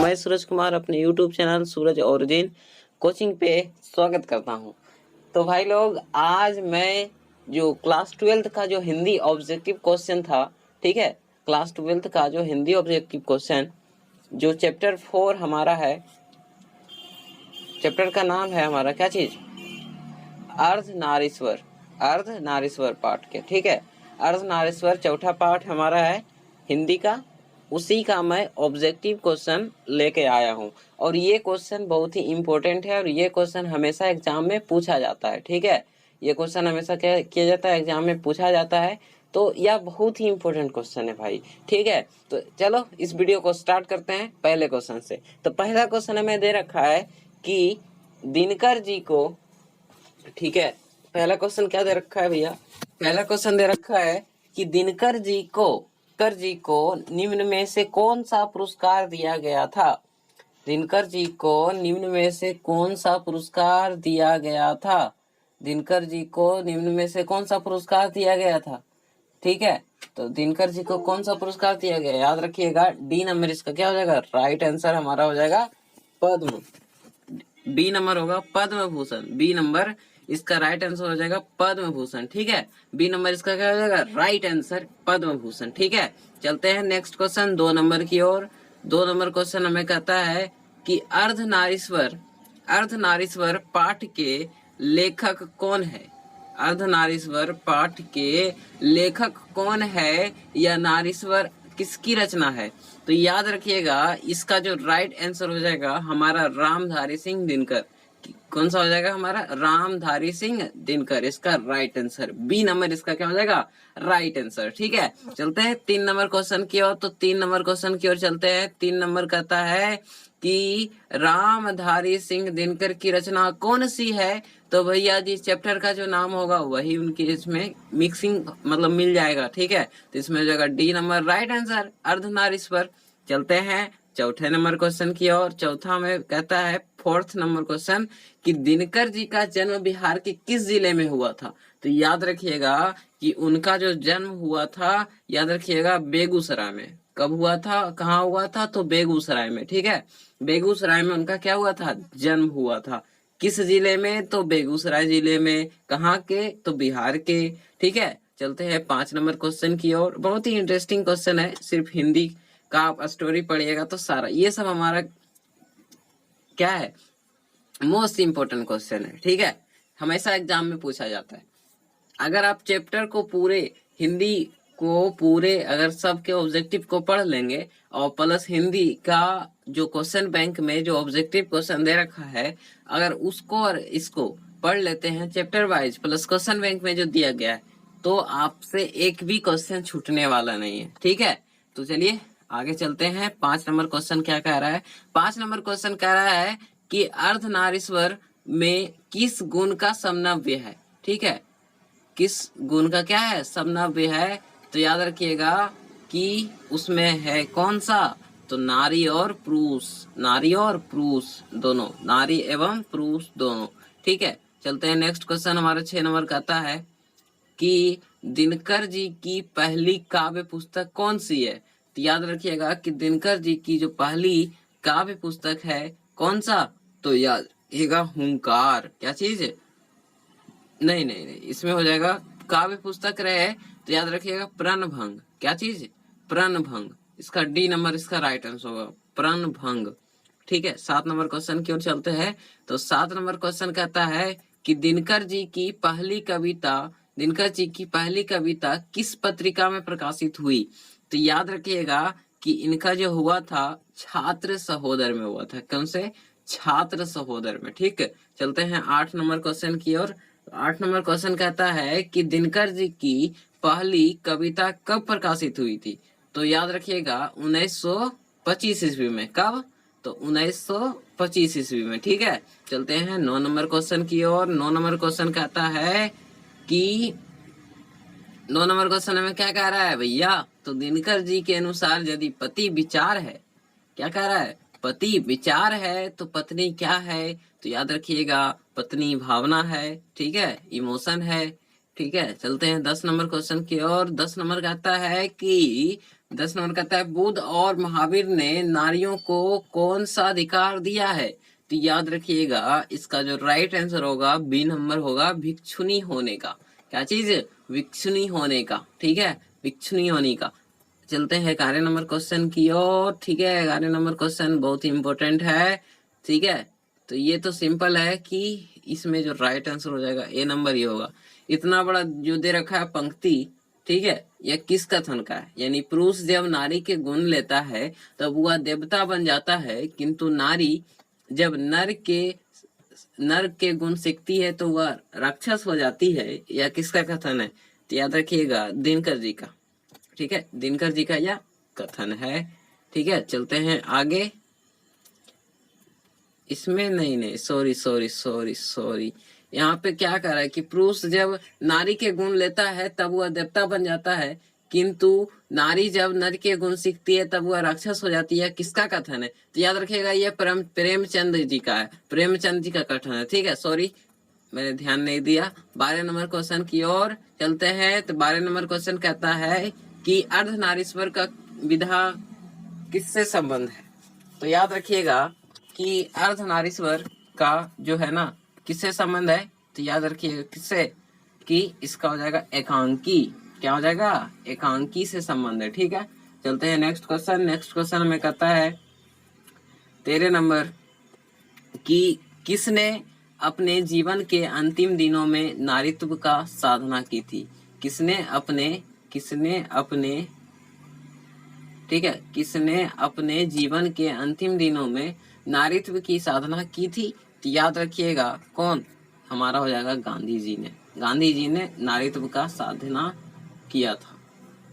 मैं सूरज कुमार अपने YouTube channel सूरज origin coaching पे स्वागत करता हूं। तो भाई लोग, आज मैं जो क्लास 12th का जो हिंदी ऑब्जेक्टिव क्वेश्चन था, ठीक है, क्लास 12th का जो हिंदी ऑब्जेक्टिव क्वेश्चन जो चैप्टर 4 हमारा है, चैप्टर का नाम है हमारा क्या चीज, अर्धनारीश्वर, अर्धनारीश्वर पाठ के, ठीक है, अर्धनारीश्वर चौथा पाठ हमारा है हिंदी का। उसी का मैं ऑब्जेक्टिव क्वेश्चन लेके आया हूँ और ये क्वेश्चन बहुत ही इम्पोर्टेंट है और ये क्वेश्चन हमेशा एग्जाम में पूछा जाता है, ठीक है, ये क्वेश्चन हमेशा क्या किया जाता है, एग्जाम में पूछा जाता है। तो यह बहुत ही इम्पोर्टेंट क्वेश्चन है भाई, ठीक है। तो चलो इस वीडियो को स्टार्ट करते हैं पहले क्वेश्चन से। तो पहला क्वेश्चन हमें दे रखा है कि दिनकर जी को, ठीक है, पहला क्वेश्चन क्या दे रखा है भैया, पहला क्वेश्चन दे रखा है कि दिनकर जी को निम्न में से कौन सा पुरस्कार दिया गया था। दिनकर जी को निम्न में से कौन सा पुरस्कार दिया गया था। दिनकर जी को निम्न में से कौन सा पुरस्कार दिया गया था, ठीक है। तो दिनकर जी को कौन सा पुरस्कार दिया गया, याद रखिएगा डी नंबर इसका क्या हो जाएगा, राइट आंसर हमारा हो जाएगा पद्म। बी नंबर होगा पद्म भूषण, बी नंबर इसका राइट आंसर हो जाएगा पद्म भूषण, ठीक है। बी नंबर इसका क्या हो जाएगा, राइट आंसर पद्म भूषण, ठीक है। चलते हैं नेक्स्ट क्वेश्चन 2 नंबर की ओर। 2 नंबर क्वेश्चन हमें कहता है कि अर्धनारीश्वर पाठ के लेखक कौन है। अर्धनारीश्वर पाठ के लेखक कौन है या नारीश्वर किसकी रचना है। तो याद रखिएगा इसका जो राइट आंसर हो जाएगा हमारा रामधारी सिंह दिनकर। कौन सा हो जाएगा हमारा, रामधारी सिंह दिनकर, इसका राइट आंसर बी नंबर इसका क्या हो जाएगा, राइट आंसर, ठीक है। चलते हैं 3 नंबर क्वेश्चन की ओर। तो 3 नंबर क्वेश्चन की ओर चलते हैं। 3 नंबर कहता है कि रामधारी सिंह दिनकर की रचना कौन सी है। तो भैया जी चैप्टर का जो नाम होगा वही उनकी इसमें मिक्सिंग मतलब मिल जाएगा, ठीक है। तो इसमें हो जाएगा डी नंबर राइट आंसर अर्धनारीश्वर। चलते हैं चौथे नंबर क्वेश्चन की ओर। चौथा में कहता है 4th नंबर क्वेश्चन कि दिनकर जी का जन्म बिहार के किस जिले में हुआ था। तो याद रखिएगा कि उनका जो जन्म हुआ था, याद रखिएगा बेगूसराय में। कब हुआ था, कहाँ हुआ था, तो बेगूसराय में, ठीक है। बेगूसराय में उनका क्या हुआ था, जन्म हुआ था। किस जिले में, तो बेगूसराय जिले में। कहाँ के, तो बिहार के, ठीक है। चलते हैं 5 नंबर क्वेश्चन की ओर। बहुत ही इंटरेस्टिंग क्वेश्चन है, सिर्फ हिंदी का आप स्टोरी पढ़िएगा तो सारा ये सब हमारा क्या है, मोस्ट इम्पोर्टेंट क्वेश्चन है, ठीक है, हमेशा एग्जाम में पूछा जाता है। अगर आप चैप्टर को पूरे हिंदी को पूरे अगर सबके ऑब्जेक्टिव को पढ़ लेंगे और प्लस हिंदी का जो क्वेश्चन बैंक में जो ऑब्जेक्टिव क्वेश्चन दे रखा है, अगर उसको और इसको पढ़ लेते हैं chapter wise plus question bank में जो दिया गया है, तो आपसे एक भी क्वेश्चन छूटने वाला नहीं है, ठीक है। तो चलिए आगे चलते हैं। 5 नंबर क्वेश्चन क्या कह रहा है। 5 नंबर क्वेश्चन कह रहा है कि अर्धनारीश्वर में किस गुण का समन्वय है, ठीक है, किस गुण का क्या है, समन्वय है। तो याद रखिएगा कि उसमें है कौन सा, तो नारी और पुरुष, नारी और पुरुष दोनों, नारी एवं पुरुष दोनों, ठीक है। चलते हैं नेक्स्ट क्वेश्चन हमारा 6 नंबर कहता है कि दिनकर जी की पहली काव्य पुस्तक कौन सी है। तो याद रखिएगा कि दिनकर जी की जो पहली काव्य पुस्तक है कौन सा, तो याद रखिएगा हुंकार, क्या चीज है, नहीं, इसमें हो जाएगा काव्य पुस्तक रहे तो याद रखिएगा प्रणभंग, क्या चीज है, प्रणभंग, इसका डी नंबर इसका राइट आंसर होगा प्रणभंग, ठीक है। 7 नंबर क्वेश्चन की ओर चलते हैं। तो 7 नंबर क्वेश्चन कहता है कि दिनकर जी की पहली कविता किस पत्रिका में प्रकाशित हुई। तो याद रखिएगा कि इनका जो हुआ था छात्र सहोदर में हुआ था, कौन से, छात्र सहोदर में, ठीक है। चलते हैं 8 नंबर क्वेश्चन की ओर। 8 नंबर क्वेश्चन कहता है कि दिनकर जी की पहली कविता कब प्रकाशित हुई थी। तो याद रखिएगा 1925 ईस्वी में। कब, तो 1925 ईस्वी में, ठीक है। चलते हैं 9 नंबर क्वेश्चन की ओर। 9 नंबर क्वेश्चन कहता है कि 9 नंबर क्वेश्चन में क्या कह रहा है भैया, तो दिनकर जी के अनुसार यदि पति विचार है, क्या कह रहा है, पति विचार है तो पत्नी क्या है। तो याद रखिएगा पत्नी भावना है, ठीक है, इमोशन है, ठीक है। चलते हैं 10 नंबर क्वेश्चन की ओर। 10 नंबर कहता है कि 10 नंबर कहता है बुद्ध और महावीर ने नारियों को कौन सा अधिकार दिया है? तो याद रखिएगा इसका जो राइट आंसर होगा बी नंबर होगा, भिक्षुनी होने का। क्या चीज? भिक्षुनी होने का। ठीक है, भिक्षुनी होने का। चलते हैं 11 नंबर क्वेश्चन की ओर। ठीक है, 11 नंबर क्वेश्चन बहुत ही इंपॉर्टेंट है। ठीक है, तो ये तो सिंपल है कि इसमें जो राइट आंसर हो जाएगा ए नंबर ही होगा। इतना बड़ा जो दे रखा है पंक्ति, ठीक है, यह किस कथन का है? यानी पुरुष जब नारी के गुण लेता है तब वह देवता बन जाता है, किंतु नारी जब नर के गुण सीखती है तो वह राक्षस हो जाती है। यह किसका कथन है? तो याद रखिएगा दिनकर जी का। ठीक है, दिनकर जी का यह कथन है। ठीक है, चलते हैं आगे। इसमें नहीं, सॉरी, यहाँ पे क्या कर रहा है कि पुरुष जब नारी के गुण लेता है तब वह देवता बन जाता है, किंतु नारी जब नर के गुण सीखती है तब वह राक्षस हो जाती है। किसका कथन है? तो याद रखिएगा ये प्रेमचंद जी का है, प्रेमचंद जी का कथन है। ठीक है, सॉरी मैंने ध्यान नहीं दिया। 12 नंबर क्वेश्चन की ओर चलते हैं। तो 12 नंबर क्वेश्चन कहता है कि अर्धनारीश्वर का विधा किससे संबंध है? तो याद रखिएगा कि अर्धनारीश्वर का जो है ना किससे संबंध है? तो याद रखिएगा किससे, कि इसका हो जाएगा एकांकी। क्या हो जाएगा? एकांकी से संबंध है। ठीक है, चलते हैं नेक्स्ट क्वेश्चन। नेक्स्ट क्वेश्चन में कहता है 13 नंबर कि किसने अपने जीवन के अंतिम दिनों में नारीत्व का साधना की थी? किसने अपने ठीक है, किसने अपने जीवन के अंतिम दिनों में नारीत्व की साधना की थी? तो याद रखिएगा कौन? हमारा हो जाएगा गांधी जी ने। गांधी जी ने नारीत्व का साधना किया था।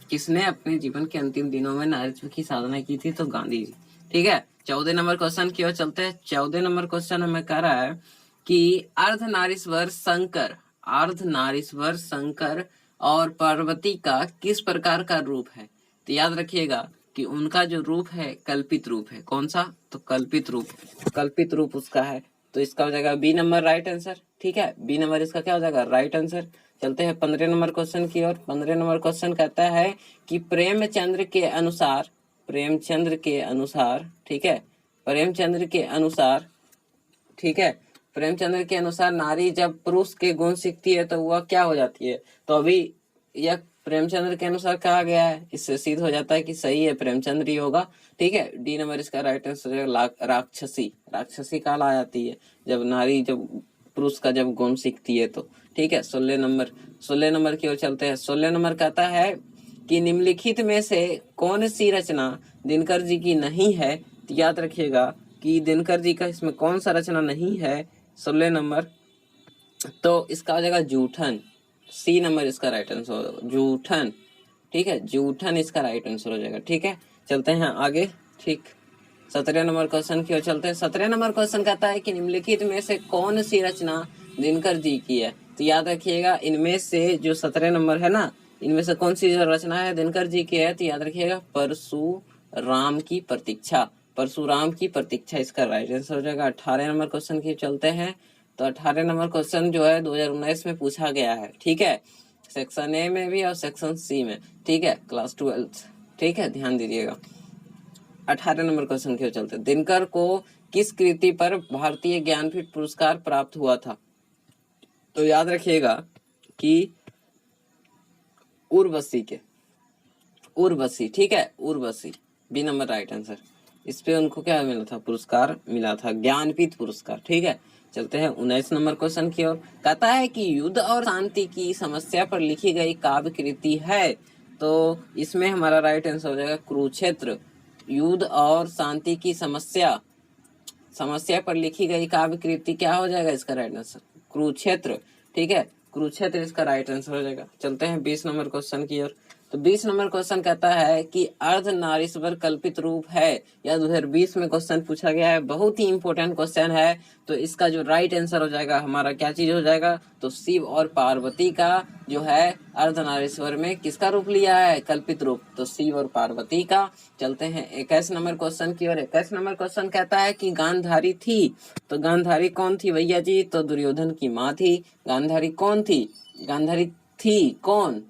किसने अपने जीवन के अंतिम दिनों में नारीत्व की साधना की थी? तो गांधी जी। ठीक है, 14 नंबर क्वेश्चन की ओर चलते हैं। 14 नंबर क्वेश्चन हमें कह रहा है कि अर्धनारीश्वर शंकर और पार्वती का किस प्रकार का रूप है? तो याद रखिएगा कि उनका जो रूप है कल्पित रूप है। कौन सा? तो कल्पित रूप उसका है। तो इसका हो जाएगा बी नंबर राइट आंसर। ठीक है, बी नंबर इसका क्या हो जाएगा? Right answer. चलते हैं 15 नंबर क्वेश्चन की ओर। 15 नंबर क्वेश्चन कहता है कि प्रेमचंद्र के अनुसार, ठीक है, प्रेमचंद्र के अनुसार नारी जब पुरुष के गुण सीखती है तो वह क्या हो जाती है? तो अभी यह प्रेमचंद्र के अनुसार कहा गया है, इससे सिद्ध हो जाता है कि सही है, प्रेमचंद्र ही होगा। ठीक है, डी नंबर इसका राइट आंसर है। राक्षसी काल आ जाती है जब नारी जब पुरुष का जब गुण सीखती है तो। ठीक है, 16 नंबर की ओर चलते हैं। 16 नंबर कहता है कि निम्नलिखित में से कौन सी रचना दिनकर जी की नहीं है? तो याद रखिएगा कि दिनकर जी का इसमें कौन सा रचना नहीं है 16 नंबर? तो इसका हो जाएगा जूठन। सी नंबर इसका राइट आंसर होगा, जूठन। ठीक है, जूठन इसका राइट आंसर हो जाएगा। ठीक है, चलते हैं आगे। ठीक, 17 नंबर क्वेश्चन की ओर चलते हैं। 17 नंबर क्वेश्चन कहता है कि निम्नलिखित में से कौन सी रचना दिनकर जी की है? तो याद रखिएगा इनमें से जो 17 नंबर है ना, इनमें से कौन सी जो रचना है दिनकर जी की है? तो याद रखिएगा परशुराम की प्रतीक्षा इसका राइट आंसर हो जाएगा। 18 नंबर क्वेश्चन की चलते हैं। तो 18 नंबर क्वेश्चन जो है 2019 में पूछा गया है। ठीक है, सेक्शन ए में भी और सेक्शन सी में। ठीक है, क्लास 12। ठीक है, ध्यान दीजिएगा। 18 नंबर क्वेश्चन की ओर चलते हैं। दिनकर को किस कृति पर भारतीय ज्ञानपीठ पुरस्कार प्राप्त हुआ था? तो याद रखिएगा कि उर्वशी। ठीक है, Urvashi, B number right answer. इस पे उनको क्या मिला था? पुरस्कार मिला था, ज्ञानपीठ पुरस्कार। ठीक है, चलते हैं 19 नंबर क्वेश्चन की ओर। कहता है कि युद्ध और शांति की समस्या पर लिखी गई काव्य कृति है। तो इसमें हमारा राइट आंसर हो जाएगा कुरुक्षेत्र। युद्ध और शांति की समस्या पर लिखी गई काव्य कृति क्या हो जाएगा इसका राइट आंसर? कुरुक्षेत्र। ठीक है, कुरुक्षेत्र इसका राइट आंसर हो जाएगा। चलते हैं 20 नंबर क्वेश्चन की ओर। तो 20 नंबर क्वेश्चन कहता है कि अर्धनारीश्वर कल्पित रूप है। यह 2020 में क्वेश्चन पूछा गया है, बहुत ही इंपॉर्टेंट क्वेश्चन है। तो इसका जो राइट आंसर हो जाएगा हमारा क्या चीज हो जाएगा? तो शिव और पार्वती का जो है अर्धनारीश्वर में किसका रूप लिया है? कल्पित रूप। तो शिव और पार्वती का। चलते हैं 21 नंबर क्वेश्चन की ओर। 21 नंबर क्वेश्चन कहता है कि गांधारी थी। तो गांधारी कौन थी भैया जी? तो दुर्योधन की माँ थी। गांधारी कौन थी? गांधारी थी कौन?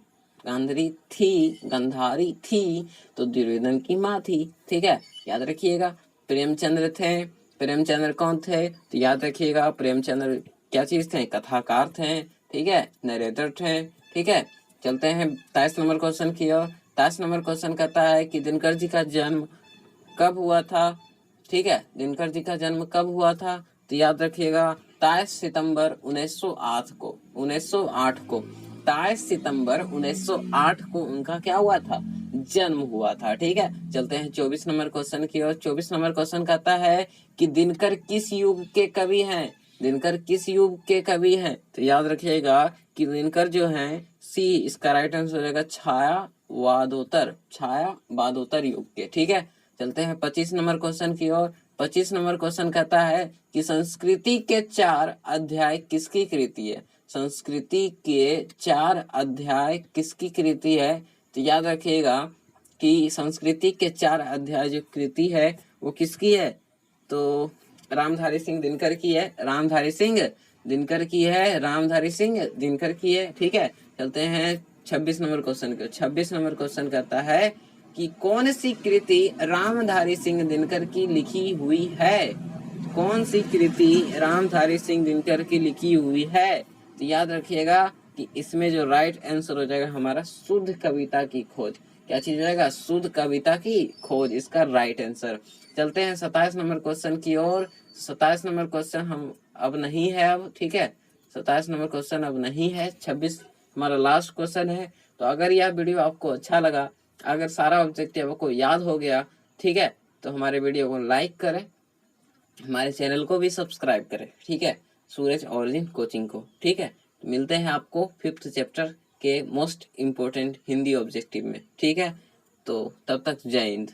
गंधारी थी तो दुर्योधन की माँ थी। ठीक है, याद रखिएगा। प्रेमचंद्र थे, प्रेमचंद्र कौन थे? तो याद रखिएगा प्रेमचंद्र क्या चीज थे? कथाकार थे। ठीक है, नरेटर थे। ठीक है, चलते हैं 23 नंबर क्वेश्चन की ओर। 23 नंबर क्वेश्चन कहता है कि दिनकर जी का जन्म कब हुआ था? ठीक है, दिनकर जी का जन्म कब हुआ था? तो याद रखिएगा 23 सितंबर 1908 को, 1908 को, 23 सितंबर 1908 को उनका क्या हुआ था? जन्म हुआ था। ठीक है, चलते हैं 24 नंबर क्वेश्चन की ओर। 24 नंबर क्वेश्चन कहता है कि दिनकर किस युग के कवि हैं? दिनकर किस युग के कवि हैं? तो याद रखिएगा कि दिनकर जो हैं सी, इसका राइट आंसर हो जाएगा छायावादोत्तर युग के। ठीक है, चलते हैं 25 नंबर क्वेश्चन की ओर। 25 नंबर क्वेश्चन कहता है कि संस्कृति के 4 अध्याय किसकी कृति है? संस्कृति के 4 अध्याय किसकी कृति है? तो याद रखिएगा कि संस्कृति के 4 अध्याय जो कृति है वो किसकी है? तो रामधारी सिंह दिनकर की है। रामधारी सिंह दिनकर की है। रामधारी सिंह दिनकर की है। ठीक है, चलते हैं 26 नंबर क्वेश्चन को। 26 नंबर क्वेश्चन कहता है कि कौन सी कृति रामधारी सिंह दिनकर की लिखी हुई है? कौन सी कृति रामधारी सिंह दिनकर की लिखी हुई है? तो याद रखिएगा कि इसमें जो राइट आंसर हो जाएगा हमारा शुद्ध कविता की खोज। क्या चीज हो जाएगा? शुद्ध कविता की खोज, इसका राइट आंसर। चलते हैं 27 नंबर क्वेश्चन की ओर। 27 नंबर क्वेश्चन हम अब नहीं है अब। ठीक है, 27 नंबर क्वेश्चन अब नहीं है, 26 हमारा लास्ट क्वेश्चन है। तो अगर यह वीडियो आपको अच्छा लगा, अगर सारा ऑब्जेक्टिव आपको याद हो गया, ठीक है, तो हमारे वीडियो को लाइक करें, हमारे चैनल को भी सब्सक्राइब करें। ठीक है, सूरज ओरिजिन कोचिंग को। ठीक है, मिलते हैं आपको 5th चैप्टर के मोस्ट इम्पोर्टेंट हिंदी ऑब्जेक्टिव में। ठीक है, तो तब तक जय हिंद।